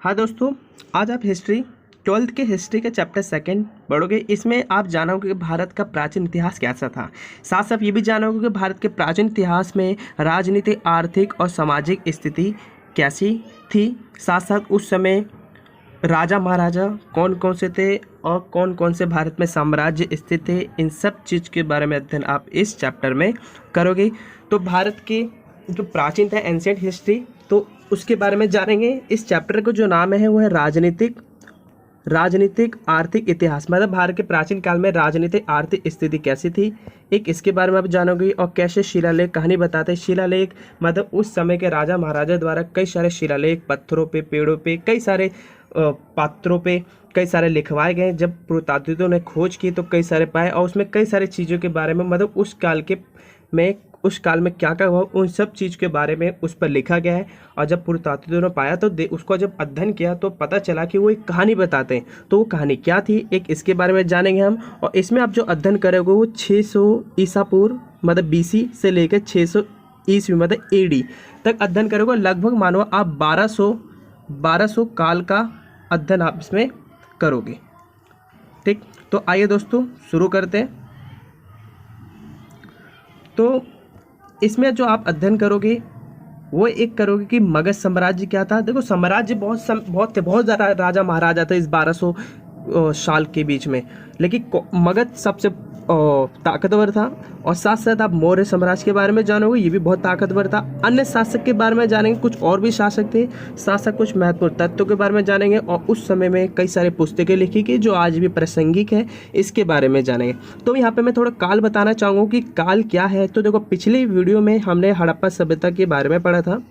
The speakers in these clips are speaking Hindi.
हाँ दोस्तों, आज आप हिस्ट्री 12th के हिस्ट्री के चैप्टर सेकंड पढ़ोगे। इसमें आप जानोगे कि भारत का प्राचीन इतिहास कैसा था। साथ साथ ये भी जानोगे कि भारत के प्राचीन इतिहास में राजनीति, आर्थिक और सामाजिक स्थिति कैसी थी। साथ साथ उस समय राजा महाराजा कौन कौन से थे और कौन कौन से भारत में साम्राज्य स्थित थे। इन सब चीज़ के बारे में अध्ययन आप इस चैप्टर में करोगे। तो भारत के जो प्राचीन था, एंशिएंट हिस्ट्री, तो उसके बारे में जानेंगे। इस चैप्टर का जो नाम है वो है राजनीतिक आर्थिक इतिहास, मतलब भारत के प्राचीन काल में राजनीतिक आर्थिक स्थिति कैसी थी, एक इसके बारे में आप जानोगे। और कैसे शिलालेख कहानी बताते हैं। शिलालेख मतलब उस समय के राजा महाराजा द्वारा कई सारे शिलालेख पत्थरों पे, पेड़ों पे, कई सारे पात्रों पे कई सारे लिखवाए गए। जब पुरातात्विकों ने खोज की तो कई सारे पाए और उसमें कई सारी चीज़ों के बारे में, मतलब उस काल में क्या क्या हुआ, उन सब चीज़ के बारे में उस पर लिखा गया है। और जब पुरातात्विकों ने पाया तो उसको जब अध्ययन किया तो पता चला कि वो एक कहानी बताते हैं। तो वो कहानी क्या थी, एक इसके बारे में जानेंगे हम। और इसमें आप जो अध्ययन करोगे वो 600 ईसा पूर्व मतलब BC से लेकर 600 ईस्वी मतलब AD तक अध्ययन करोगे। लगभग मानो आप 1200 काल का अध्ययन आप इसमें करोगे। ठीक, तो आइए दोस्तों शुरू करते हैं। तो इसमें जो आप अध्ययन करोगे वो एक करोगे कि मगध साम्राज्य क्या था। देखो, साम्राज्य बहुत ज़्यादा राजा महाराजा थे इस 1200 साल के बीच में, लेकिन मगध सबसे ताकतवर था। और साथ साथ आप मौर्य साम्राज्य के बारे में जानोगे, ये भी बहुत ताकतवर था। अन्य शासक के बारे में जानेंगे, कुछ और भी शासक थे। साथ साथ कुछ महत्वपूर्ण तत्वों के बारे में जानेंगे। और उस समय में कई सारी पुस्तकें लिखी गई जो आज भी प्रासंगिक है, इसके बारे में जानेंगे। तो यहाँ पे मैं थोड़ा काल बताना चाहूँगा कि काल क्या है। तो देखो, पिछले वीडियो में हमने हड़प्पा सभ्यता के बारे में पढ़ा था,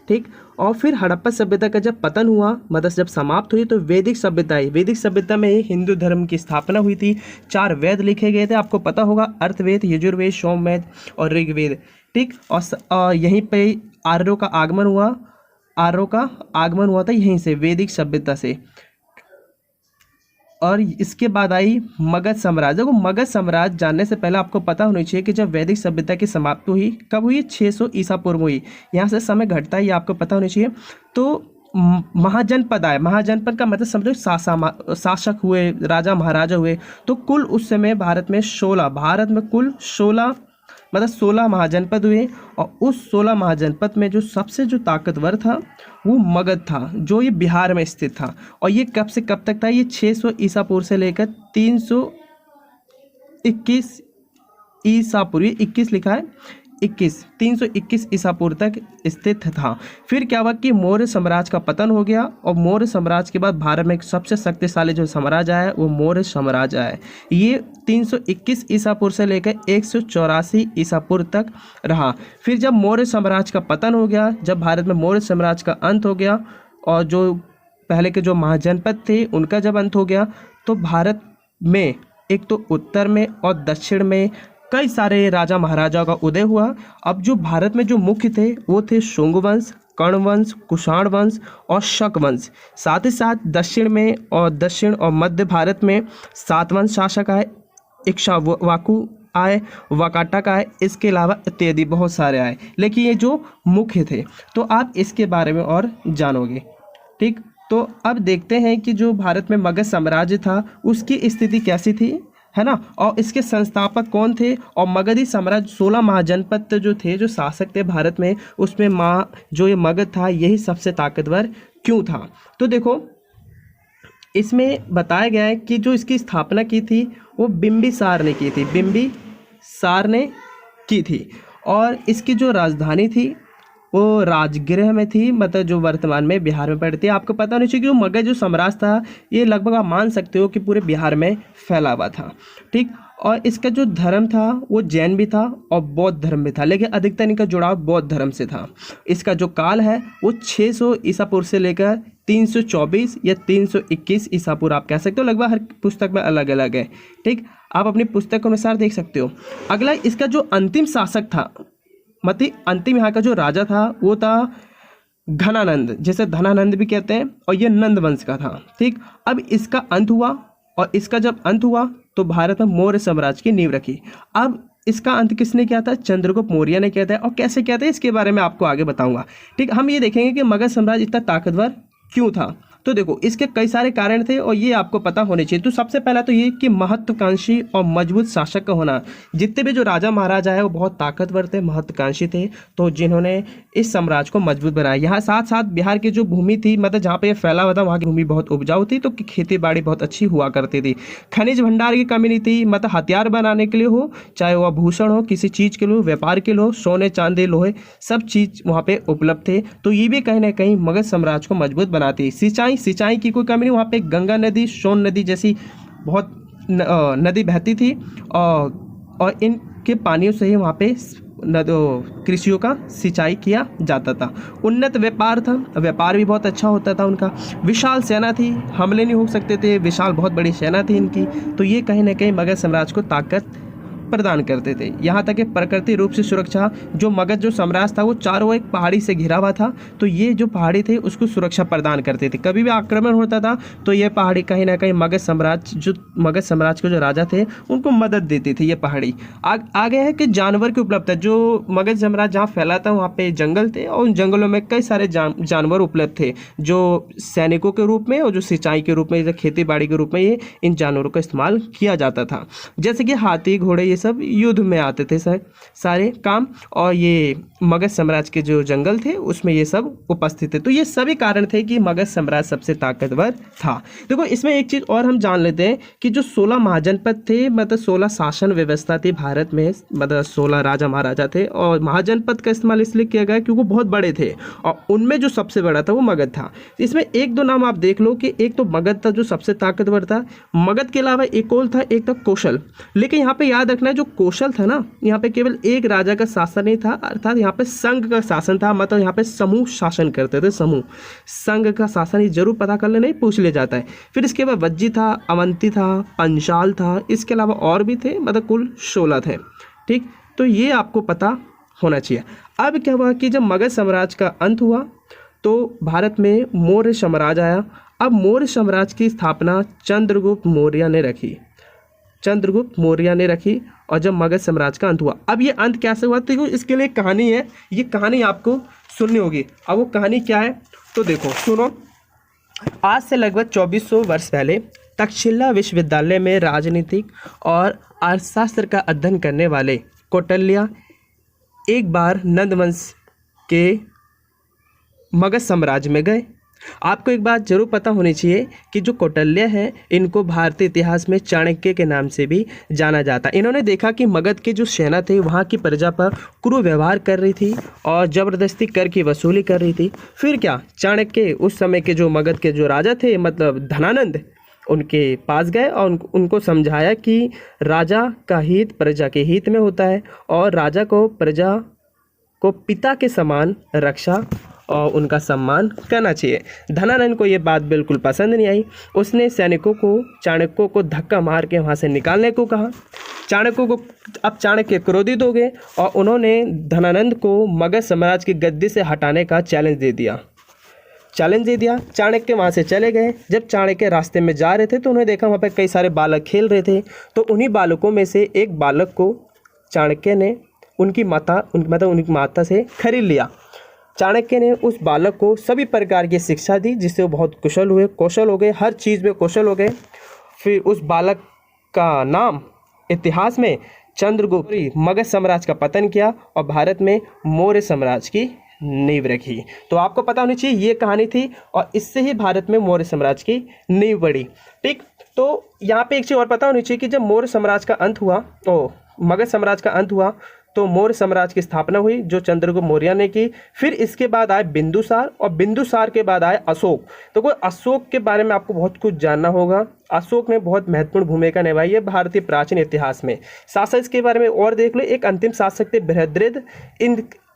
ठीक। और फिर हड़प्पा सभ्यता का जब पतन हुआ, मतलब जब समाप्त हुई, तो वैदिक सभ्यता आई। वैदिक सभ्यता में ही हिंदू धर्म की स्थापना हुई थी। 4 वेद लिखे गए थे, आपको पता होगा, अर्थवेद, यजुर्वेद, सोमवेद और ऋग्वेद, ठीक। और यहीं पे आर्यों का आगमन हुआ था यहीं से, वैदिक सभ्यता से। और इसके बाद आई मगध साम्राज्य। को मगध साम्राज्य जानने से पहले आपको पता होना चाहिए कि जब वैदिक सभ्यता की समाप्ति हुई, कब हुई, 600 ईसा पूर्व हुई। यहाँ से समय घटता है, ये आपको पता होना चाहिए। तो महाजनपद आए। महाजनपद का मतलब समझो शासक हुए, राजा महाराजा हुए। तो कुल उस समय भारत में कुल 16 महाजनपद हुए। और उस 16 महाजनपद में जो सबसे ताकतवर था वो मगध था, जो ये बिहार में स्थित था। और ये कब से कब तक था, ये 600 ईसा पूर्व से लेकर 321 ईसा पूर्व, 21 लिखा है, 321 ईसा पूर्व तक स्थित था। फिर क्या हुआ कि मौर्य साम्राज्य का पतन हो गया। और मौर्य साम्राज्य के बाद भारत में एक सबसे शक्तिशाली जो साम्राज्य आया वो मौर्य साम्राज्य आया। ये 321 ईसा पूर्व से लेकर 184 ईसा पूर्व तक रहा। फिर जब मौर्य साम्राज्य का पतन हो गया, जब भारत में मौर्य साम्राज्य का अंत हो गया और जो पहले के जो महाजनपद थे उनका जब अंत हो गया, तो भारत में एक तो उत्तर में और दक्षिण में कई सारे राजा महाराजाओं का उदय हुआ। अब जो भारत में जो मुख्य थे वो थे शुंग वंश, कर्ण वंश, कुषाण वंश और शक वंश। साथ ही साथ दक्षिण और मध्य भारत में सातवाहन शासक आए, इक्ष्वाकु आए, वाकाटक आए, इसके अलावा इत्यादि बहुत सारे आए, लेकिन ये जो मुख्य थे। तो आप इसके बारे में और जानोगे, ठीक। तो अब देखते हैं कि जो भारत में मगध साम्राज्य था उसकी स्थिति कैसी थी, है ना। और इसके संस्थापक कौन थे। और मगधी साम्राज्य 16 महाजनपद जो थे, जो शासक थे भारत में, उसमें जो ये मगध था यही सबसे ताकतवर क्यों था। तो देखो, इसमें बताया गया है कि जो इसकी स्थापना की थी वो बिंबिसार ने की थी। और इसकी जो राजधानी थी वो राजगृह में थी, मतलब जो वर्तमान में बिहार में पड़ती है। आपको पता होना चाहिए कि मगध जो साम्राज्य था ये लगभग आप मान सकते हो कि पूरे बिहार में फैला हुआ था, ठीक। और इसका जो धर्म था वो जैन भी था और बौद्ध धर्म भी था, लेकिन अधिकतर इनका जुड़ाव बौद्ध धर्म से था। इसका जो काल है वो 600 ईसा पूर्व से लेकर 324 या 321 ईसा पूर्व आप कह सकते हो। लगभग हर पुस्तक में अलग अलग है, ठीक। आप अपनी पुस्तक के अनुसार देख सकते हो। अगला, इसका जो अंतिम शासक था, मतलब अंतिम यहाँ का जो राजा था वो था घनानंद, जिसे धनानंद भी कहते हैं, और ये नंद वंश का था, ठीक। अब इसका अंत हुआ, और इसका जब अंत हुआ तो भारत में मौर्य साम्राज्य की नींव रखी। अब इसका अंत किसने किया था, चंद्रगुप्त मौर्य ने किया था। और कैसे किया था इसके बारे में आपको आगे बताऊंगा, ठीक। हम ये देखेंगे कि मगध साम्राज्य इतना ताकतवर क्यों था। तो देखो इसके कई सारे कारण थे और ये आपको पता होने चाहिए। तो सबसे पहला तो ये कि महत्वाकांक्षी और मजबूत शासक का होना। जितने भी जो राजा महाराजा है वो बहुत ताकतवर थे, महत्वाकांक्षी थे, तो जिन्होंने इस साम्राज्य को मजबूत बनाया। यहाँ साथ साथ बिहार की जो भूमि थी, मतलब जहाँ पे ये फैला हुआ था, वहाँ की भूमि बहुत उपजाऊ थी, तो खेती बाड़ी बहुत अच्छी हुआ करती थी। खनिज भंडार की कमी नहीं थी, मतलब हथियार बनाने के लिए हो, चाहे वो आभूषण हो, किसी चीज़ के लिए, व्यापार के लिए, सोने चांदी लोहे, सब चीज़ वहाँ पे उपलब्ध थे। तो ये भी कहीं ना कहीं मगध साम्राज्य को मजबूत बनाती है। सिंचाई की कोई कमी नहीं, वहाँ पे गंगा नदी, सोन नदी जैसी बहुत नदी बहती थी और इनके पानियों से ही वहाँ पे कृषियों का सिंचाई किया जाता था। उन्नत व्यापार था, व्यापार भी बहुत अच्छा होता था उनका। विशाल सेना थी, हमले नहीं हो सकते थे, विशाल बहुत बड़ी सेना थी इनकी। तो ये कहीं ना कहीं मगध साम्राज्य को ताकत प्रदान करते थे। यहाँ तक कि प्रकृति रूप से सुरक्षा, जो मगध जो साम्राज्य था वो चारों ओर एक पहाड़ी से घिरा हुआ था, तो ये जो पहाड़ी थे उसको सुरक्षा प्रदान करते थे। कभी भी आक्रमण होता था तो ये पहाड़ी कहीं ना कहीं मगध साम्राज्य के जो राजा थे उनको मदद देती थी ये पहाड़ी। आगे है कि जानवर की उपलब्धता। जो मगध साम्राज्य जहाँ फैला था वहाँ पे जंगल थे और उन जंगलों में कई सारे जानवर उपलब्ध थे, जो सैनिकों के रूप में और जो सिंचाई के रूप में, खेती बाड़ी के रूप में ये इन जानवरों का इस्तेमाल किया जाता था। जैसे कि हाथी, घोड़े, ये सब युद्ध में आते थे सारे काम, और ये मगध साम्राज्य के जो जंगल थे उसमें ये सब उपस्थित थे। तो ये सभी कारण थे कि मगध साम्राज्य सबसे ताकतवर था। देखो इसमें एक चीज़ और हम जान लेते हैं कि जो 16 महाजनपद थे, मतलब 16 शासन व्यवस्था थी भारत में, मतलब 16 राजा महाराजा थे, और महाजनपद का इस्तेमाल इसलिए किया गया क्योंकि वो बहुत बड़े थे और उनमें जो सबसे बड़ा था वो मगध था। इसमें एक दो नाम आप देख लो कि एक तो मगध था जो सबसे ताकतवर था, मगध के अलावा एक और था, एक था कौशल। लेकिन यहाँ पे याद रखना है जो कौशल था ना, यहाँ पे केवल एक राजा का शासन नहीं था, अर्थात यहाँ पे संघ का शासन था, मतलब यहाँ पे समूह शासन करते थे, समूह संघ का शासन। ये जरूर पता कर लेना, पूछ लिया जाता है। फिर इसके बाद वज्जी था, अवंती था, पंचाल था, इसके अलावा और भी थे, मतलब कुल 16 थे। ठीक, तो ये आपको पता होना चाहिए। अब क्या हुआ कि जब मगध साम्राज्य का अंत हुआ तो भारत में मौर्य साम्राज्य आया। अब मौर्य साम्राज्य की स्थापना चंद्रगुप्त मौर्य ने रखी और जब मगध साम्राज्य का अंत हुआ। अब ये अंत कैसे हुआ, तो इसके लिए कहानी है, ये कहानी आपको सुननी होगी। अब वो कहानी क्या है तो देखो सुनो। आज से लगभग 2400 वर्ष पहले तक्षशिला विश्वविद्यालय में राजनीतिक और अर्थशास्त्र का अध्ययन करने वाले कौटिल्य एक बार नंदवंश के मगध साम्राज्य में गए। आपको एक बात जरूर पता होनी चाहिए कि जो कौटिल्य हैं इनको भारतीय इतिहास में चाणक्य के नाम से भी जाना जाता है। इन्होंने देखा कि मगध के जो सेना थे वहाँ की प्रजा पर क्रूर व्यवहार कर रही थी और ज़बरदस्ती कर की वसूली कर रही थी। फिर क्या, चाणक्य उस समय के जो मगध के जो राजा थे, मतलब धनानंद, उनके पास गए और उनको समझाया कि राजा का हित प्रजा के हित में होता है और राजा को प्रजा को पिता के समान रक्षा और उनका सम्मान करना चाहिए। धनानंद को ये बात बिल्कुल पसंद नहीं आई। उसने सैनिकों को चाणक्य को धक्का मार के वहाँ से निकालने को कहा। चाणक्य क्रोधित हो गए और उन्होंने धनानंद को मगध साम्राज्य की गद्दी से हटाने का चैलेंज दे दिया। चाणक्य वहाँ से चले गए। जब चाणक्य रास्ते में जा रहे थे तो उन्हें देखा वहाँ पे कई सारे बालक खेल रहे थे, तो उन्हीं बालकों में से एक बालक को चाणक्य ने उनकी माता से खरीद लिया। चाणक्य ने उस बालक को सभी प्रकार की शिक्षा दी जिससे वो बहुत कौशल हो गए, हर चीज़ में कौशल हो गए। फिर उस बालक का नाम इतिहास में चंद्रगुप्त मगध साम्राज्य का पतन किया और भारत में मौर्य साम्राज्य की नींव रखी। तो आपको पता होनी चाहिए ये कहानी थी और इससे ही भारत में मौर्य साम्राज्य की नींव बढ़ी। ठीक, तो यहाँ पे एक चीज़ और पता होनी चाहिए कि जब मौर्य साम्राज्य का अंत हुआ, मगध साम्राज्य का अंत हुआ, तो मौर्य साम्राज्य की स्थापना हुई जो चंद्रगुप्त मौर्य ने की। फिर इसके बाद आए बिंदुसार और बिंदुसार के बाद आए अशोक। तो कोई अशोक के बारे में आपको बहुत कुछ जानना होगा। अशोक ने बहुत महत्वपूर्ण भूमिका निभाई है भारतीय प्राचीन इतिहास में। शासक इसके बारे में और देख लो। एक अंतिम शासक थे बृहद्रथ।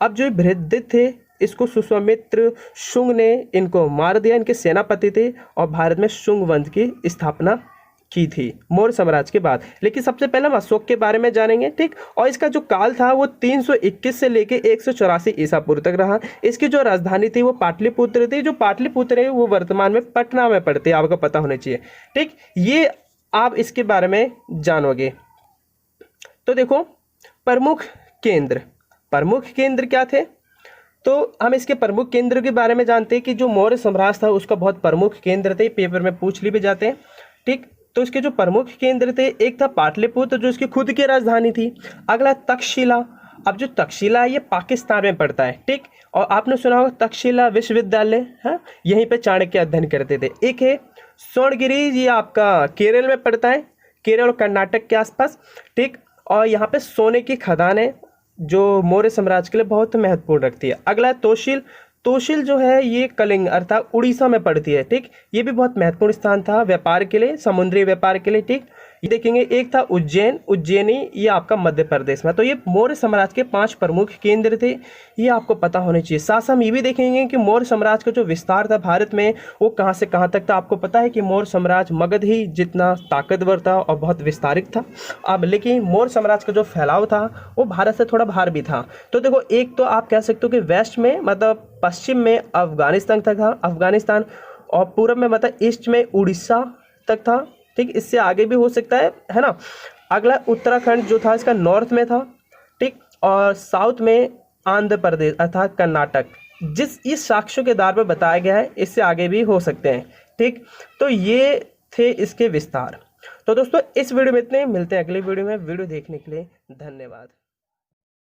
अब जो बृहद्रथ थे इसको सुश्वामित्र शुंग ने इनको मार दिया। इनके सेनापति थे और भारत में शुंग वंश की स्थापना की थी मौर्य साम्राज्य के बाद। लेकिन सबसे पहले हम अशोक के बारे में जानेंगे। ठीक, और इसका जो काल था वो 321 से लेके 184 ईसा पूर्व तक रहा। इसकी जो राजधानी थी वो पाटलिपुत्र थी। जो पाटलिपुत्र है वो वर्तमान में पटना में पड़ती है, आपको पता होना चाहिए। ठीक, ये आप इसके बारे में जानोगे। तो देखो प्रमुख केंद्र क्या थे, तो हम इसके प्रमुख केंद्र के बारे में जानते हैं कि जो मौर्य साम्राज्य था उसका बहुत प्रमुख केंद्र थे, पेपर में पूछ लिए भी जाते हैं। ठीक, तो इसके जो प्रमुख केंद्र थे, एक था पाटलिपुत्र जो इसकी खुद की राजधानी थी। अगला तक्षशिला। अब जो तक्षशिला है ये पाकिस्तान में पड़ता है। ठीक, और आपने सुना होगा तक्षशिला विश्वविद्यालय है, यहीं पे चाणक्य अध्ययन करते थे। एक है स्वर्णगिरी, ये आपका केरल में पड़ता है, केरल और कर्नाटक के आसपास। ठीक, और यहाँ पे सोने की खदान है जो मौर्य साम्राज्य के लिए बहुत महत्वपूर्ण रखती है। अगला है तोशिल। तोशिल जो है ये कलिंग अर्थात उड़ीसा में पड़ती है। ठीक, ये भी बहुत महत्वपूर्ण स्थान था व्यापार के लिए, समुद्री व्यापार के लिए। ठीक, ये देखेंगे एक था उज्जैन, उज्जैनी, ये आपका मध्य प्रदेश में। तो ये मौर्य साम्राज्य के 5 प्रमुख केंद्र थे, ये आपको पता होने चाहिए। साथ साथ हम ये भी देखेंगे कि मौर्य साम्राज्य का जो विस्तार था भारत में वो कहाँ से कहाँ तक था। आपको पता है कि मौर्य साम्राज्य मगध ही जितना ताकतवर था और बहुत विस्तारित था। अब लेकिन मौर्य साम्राज्य का जो फैलाव था वो भारत से थोड़ा बाहर भी था। तो देखो, एक तो आप कह सकते हो कि वेस्ट में मतलब पश्चिम में अफगानिस्तान तक था, अफगानिस्तान, और पूर्व में मतलब ईस्ट में उड़ीसा तक था। ठीक, इससे आगे भी हो सकता है ना। अगला उत्तराखंड जो था इसका नॉर्थ में था। ठीक, और साउथ में आंध्र प्रदेश अर्थात कर्नाटक, जिस इस साक्ष्यों के आधार पर बताया गया है, इससे आगे भी हो सकते हैं। ठीक, तो ये थे इसके विस्तार। तो दोस्तों इस वीडियो में इतने, मिलते हैं अगले वीडियो में। वीडियो देखने के लिए धन्यवाद।